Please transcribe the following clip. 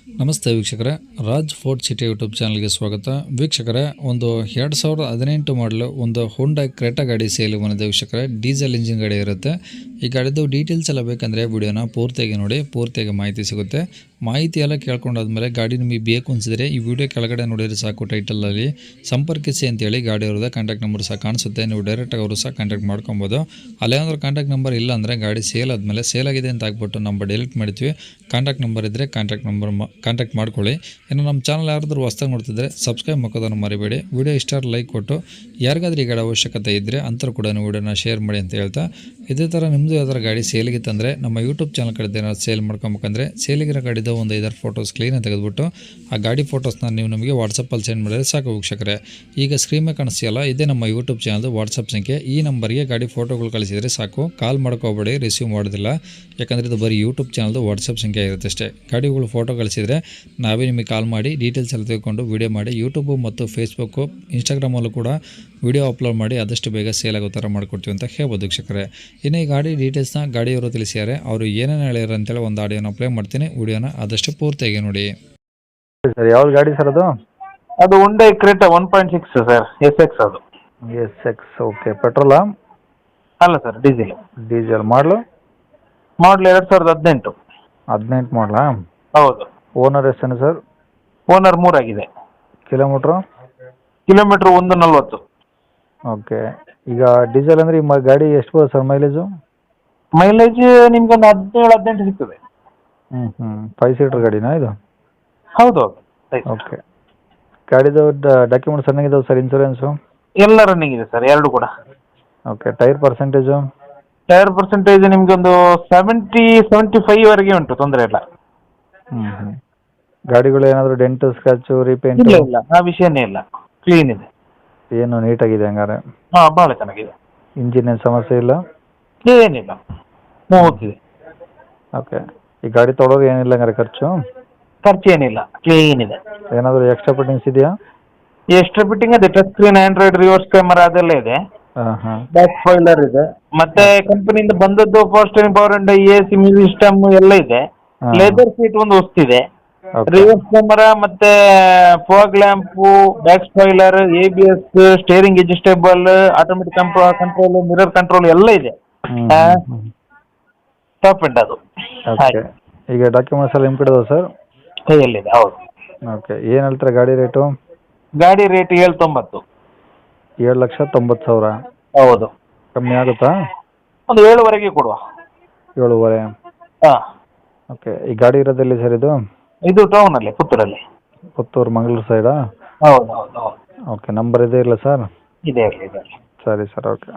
ನಮಸ್ತೆ ವೀಕ್ಷಕರೇ, Raj fort city YouTube ಚಾನಲ್ಗೆ ಸ್ವಾಗತ. ವೀಕ್ಷಕರೇ, ಒಂದು 2018 ಮಾಡಲು ಒಂದು ಹೋಂಡಾ ಕ್ರೆಟಾ ಗಾಡಿ ಸೇಲ್ ಬಂದಿದೆ ವೀಕ್ಷಕರೇ. ಡೀಸೆಲ್ ಇಂಜಿನ್ ಗಾಡಿ ಇರುತ್ತೆ. ಈ ಗಾಡಿದು ಡೀಟೇಲ್ಸ್ ಎಲ್ಲ ಬೇಕಂದರೆ ವಿಡಿಯೋನ ಪೂರ್ತಿಯಾಗಿ ನೋಡಿ, ಪೂರ್ತಿಯಾಗಿ ಮಾಹಿತಿ ಸಿಗುತ್ತೆ. ಮಾಹಿತಿ ಎಲ್ಲ ಕೇಳ್ಕೊಂಡಾದ್ಮೇಲೆ ಗಾಡಿ ನಿಮಗೆ ಬೇಕು ಅನಿಸಿದ್ರೆ ಈ ವಿಡಿಯೋ ಕೆಳಗಡೆ ನೋಡಿದ್ರೆ ಸಾಕು, ಟೈಟಲಲ್ಲಿ ಸಂಪರ್ಕಿಸಿ ಅಂತೇಳಿ ಗಾಡಿ ಅವ್ರದ್ದು ಕಾಂಟ್ಯಾಕ್ಟ್ ನಂಬರ್ ಸಹ ಕಾಣಿಸುತ್ತೆ. ನೀವು ಡೈರೆಕ್ಟಾಗಿ ಅವರು ಸಹ ಕಾಂಟ್ಯಾಕ್ಟ್ ಮಾಡ್ಕೊಬೋದು. ಅಲ್ಲೇನಾದ್ರೂ ಕಾಂಟ್ಯಾಕ್ಟ್ ನಂಬರ್ ಇಲ್ಲ ಅಂದರೆ ಗಾಡಿ ಸೇಲ್ ಆದಮೇಲೆ ಸೇಲ್ ಆಗಿದೆ ಅಂತ ಆಗ್ಬಿಟ್ಟು ನಂಬರ್ ಡಿಲೀಟ್ ಮಾಡ್ತೀವಿ. ಕಾಂಟ್ಯಾಕ್ಟ್ ನಂಬರ್ ಇದ್ದರೆ ಕಾಂಟ್ಯಾಕ್ಟ್ ಮಾಡ್ಕೊಳ್ಳಿ. ಇನ್ನು ನಮ್ಮ ಚಾನಲ್ ಯಾರಾದರೂ ಹೊಸ್ದಾಗಿ ನೋಡ್ತಿದ್ರೆ ಸಬ್ಸ್ಕ್ರೈಬ್ ಮಾಡೋದನ್ನು ಮರಿಬೇಡಿ. ವಿಡಿಯೋ ಇಷ್ಟ ಲೈಕ್ ಕೊಟ್ಟು ಯಾರಿಗಾದ್ರೂ ಈ ಗಾಡಿ ಅವಶ್ಯಕತೆ ಇದ್ದರೆ ಅಂಥವ್ರು ಕೂಡ ವಿಡಿಯೋನ ಶೇರ್ ಮಾಡಿ ಅಂತ ಹೇಳ್ತಾ, ಇದೇ ಥರ ನಿಮ್ಮದು ಯಾವ್ದಾರು ಗಾಡಿ ಸೇಲಿಗಿತ್ತಂದರೆ ನಮ್ಮ ಯೂಟ್ಯೂಬ್ ಚಾನಲ್ ಕಡೆ ಏನಾದ್ರು ಸೇಲ್ ಮಾಡ್ಕೊಬೇಕಂದ್ರೆ ಸೇಲಿಗಿರೋ ಗಾಡಿದು ಒಂದು 5 ಫೋಟೋಸ್ ಕ್ಲೀನಾಗಿ ತೆಗೆದುಬಿಟ್ಟು ಆ ಗಾಡಿ ಫೋಟೋಸ್ನ ನೀವು ನಮಗೆ ವಾಟ್ಸಪ್ಪಲ್ಲಿ ಸೆಂಡ್ ಮಾಡಿದ್ರೆ ಸಾಕು ವೀಕ್ಷಕರೇ. ಈಗ ಸ್ಕ್ರೀನ್ ಮೇಲೆ ಕಾಣಿಸ್ತಿಯಲ್ಲ, ಇದೇ ನಮ್ಮ ಯೂಟ್ಯೂಬ್ ಚಾನಲ್ದು ವಾಟ್ಸಪ್ ಸಂಖ್ಯೆ. ಈ ನಂಬರ್ಗೆ ಗಾಡಿ ಫೋಟೋಗಳು ಕಳಿಸಿದರೆ ಸಾಕು. ಕಾಲ್ ಮಾಡ್ಕೋಬೇಡಿ, ರಿಸೀವ್ ಮಾಡೋದಿಲ್ಲ. ಯಾಕಂದರೆ ಇದು ಬರೀ ಯೂಟ್ಯೂಬ್ ಚಾನಲ್ದು ವಾಟ್ಸಪ್ ಸಂಖ್ಯೆ ಇರುತ್ತೆ ಅಷ್ಟೇ. ಗಾಡಿಗಳು ಫೋಟೋ ಕಳಿಸಿದರೆ ನಾವೇ ನಿಮಗೆ ಕಾಲ್ ಮಾಡಿ ಡೀಟೇಲ್ಸ್ ಎಲ್ಲ ತೆಗೆದುಕೊಂಡು ವಿಡಿಯೋ ಮಾಡಿ ಯೂಟ್ಯೂಬು ಮತ್ತು ಫೇಸ್ಬುಕ್ಕು ಇನ್ಸ್ಟಾಗ್ರಾಮಲ್ಲೂ ಕೂಡ ವಿಡಿಯೋ ಅಪ್ಲೋಡ್ ಮಾಡಿ ಆದಷ್ಟು ಬೇಗ ಸೇಲ್ ಆಗೋ ಥರ ಮಾಡ್ಕೊಡ್ತೀವಿ ಅಂತ ಹೇಳ್ಬೋದು ವೀಕ್ಷಕರೇ. ಇನ್ನು ಈ ಗಾಡಿ ಡೀಟೇಲ್ಸ್ನ ಗಾಡಿಯವರು ತಿಳಿಸಿದ್ದಾರೆ. ಅವರು ಏನೇನು ಹೇಳ್ಯಾರ ಅಂತೇಳಿ ಒಂದು ಆಡಿಯೋನ ಪ್ಲೇ ಮಾಡ್ತೀನಿ. ವಿಡಿಯೋನ ಆದಷ್ಟು ಪೂರ್ತಿಯಾಗಿ ನೋಡಿ. ಸರ್ ಯಾವ ಗಾಡಿ ಸರ್ ಅದು? ಅದು Hyundai Creta 1.6 ಸರ್, SX ಅದು. SX, okay. ಪೆಟ್ರೋಲಾ? ಅಲ್ಲ ಸರ್, ಡೀಸೆಲ್. ಡೀಸೆಲ್. ಮಾಡಲು 2018. 18 ಮಾಡಲಾ? ಹೌದು. Owner ಎಷ್ಟೇನು sir? ಓನರ್ 3 ಆಗಿದೆ. ಕಿಲೋಮೀಟ್ರು 140. ಓಕೆ. ಈಗ ಡೀಸೆಲ್ ಅಂದರೆ ಈ ಗಾಡಿ ಎಷ್ಟು ಬರುತ್ತೆ ಸರ್ ಮೈಲೇಜು? ಮೈಲೇಜ್ ನಿಮ್ಗೊಂದು 17-18 ಸಿಗ್ತದೆ. 5 ಸೀಟರ್ ಗಾಡಿನಾ ಇದು? ಹೌದು. ಓಕೆ. ಗಾಡಿದು ಡಾಕ್ಯುಮೆಂಟ್ಸ್ ಚೆನ್ನಾಗಿದಾವೆ ಸರ್? ಇನ್ಸೂರೆನ್ಸು ಎಲ್ಲ ರನ್ನಿಂಗ್ ಇದೆ ಸರ್, ಎರಡು ಕೂಡ. Okay. Tyre percentage? Tyre percentage ನಿಮ್ಗೊಂದು 70-75 ವರೆಗೆ ಉಂಟು, ತೊಂದರೆ ಇಲ್ಲ. ಗಾಡಿಗಳು ಏನಾದರೂ ಡೆಂಟು ಸ್ಕ್ರಾಚು ರೀಪೇಂಟ್? ಇಲ್ಲ, ಆ ವಿಷಯನೇ ಇಲ್ಲ, ಕ್ಲೀನ್ ಇದೆ. ಏನು ನೀಟಾಗಿದೆ ಹಂಗಾರೆ? ಹಾಂ, ಭಾಳ ಚೆನ್ನಾಗಿದೆ. ಇಂಜಿನ್ ಏನು ಸಮಸ್ಯೆ ಇಲ್ಲ? ಏನಿಲ್ಲ, ಸ್ಮೂತ್ ಇದೆ. ಓಕೆ. ಈ ಗಾಡಿ ತೊಗೊಳೋರು ಏನಿಲ್ಲ ಹಂಗಾರೆ ಖರ್ಚು ಏನಿಲ್ಲ, ಕ್ಲೀನ್ ಇದೆ. ಏನಾದರೂ ಎಕ್ಸ್ಟ್ರಾ ಫಿಟ್ಟಿಂಗ್ಸ್ ಇದೆಯಾ? ಎಕ್ಸ್ಟ್ರಾ ಫಿಟ್ಟಿಂಗ್ ಇದೆ. Touch screen, Android, reverse camera ಅದೆಲ್ಲ ಇದೆ. ಬ್ಯಾಕ್ ಸ್ಪಾಯ್ಲರ್ ಇದೆ. ಮತ್ತೆ ಕಂಪನಿಯಿಂದ ಬಂದದ್ದು power steering, power window, AC, music system ಎಲ್ಲ ಇದೆ. ಲೆದರ್ ಸೀಟ್ ಒಂದು ಹೊಸ್ತಿದೆ. ರಿವರ್ಸ್ ಕ್ಯಾಮರಾ, ಮತ್ತೆ fog lamp, back spoiler, ABS, steering adjustable, automatic control, mirror control ಎಲ್ಲ ಇದೆ. ಟಾಪ್ ಎಂಡ್ ಅದು. ಈಗ ಡಾಕ್ಯುಮೆಂಟ್ಸ್ ಎಲ್ಲ ಇಂಪಿಡಿದಾವೆ ಸರ್? ಕೈಯಲ್ಲಿದೆ. ಹೌದು. ಓಕೆ. ಏನು ಹೇಳ್ತಾರೆ ಗಾಡಿ ರೇಟು? ಗಾಡಿ ರೇಟ್ 790. 7,90,000? ಹೌದು. ಕಮ್ಮಿ ಆಗುತ್ತಾ? ಒಂದು 7ವರೆಗೆ ಕೊಡುವ. 7.5? ಹಾಂ. ಓಕೆ. ಈ ಗಾಡಿ ಇರೋದೆಲ್ಲಿ ಸರ್ ಇದು? ಇದು ಟೌನಲ್ಲಿ, ಪುತ್ತೂರಲ್ಲಿ. ಪುತ್ತೂರು, ಮಂಗಳೂರು ಸೈಡಾ? ಹೌದು ಹೌದು ಹೌದು. ಓಕೆ. ನಂಬರ್ ಇದೆ ಇಲ್ಲ ಸರ್? ಇದೆ ಇದೆ. ಸರಿ ಸರ್, ಓಕೆ.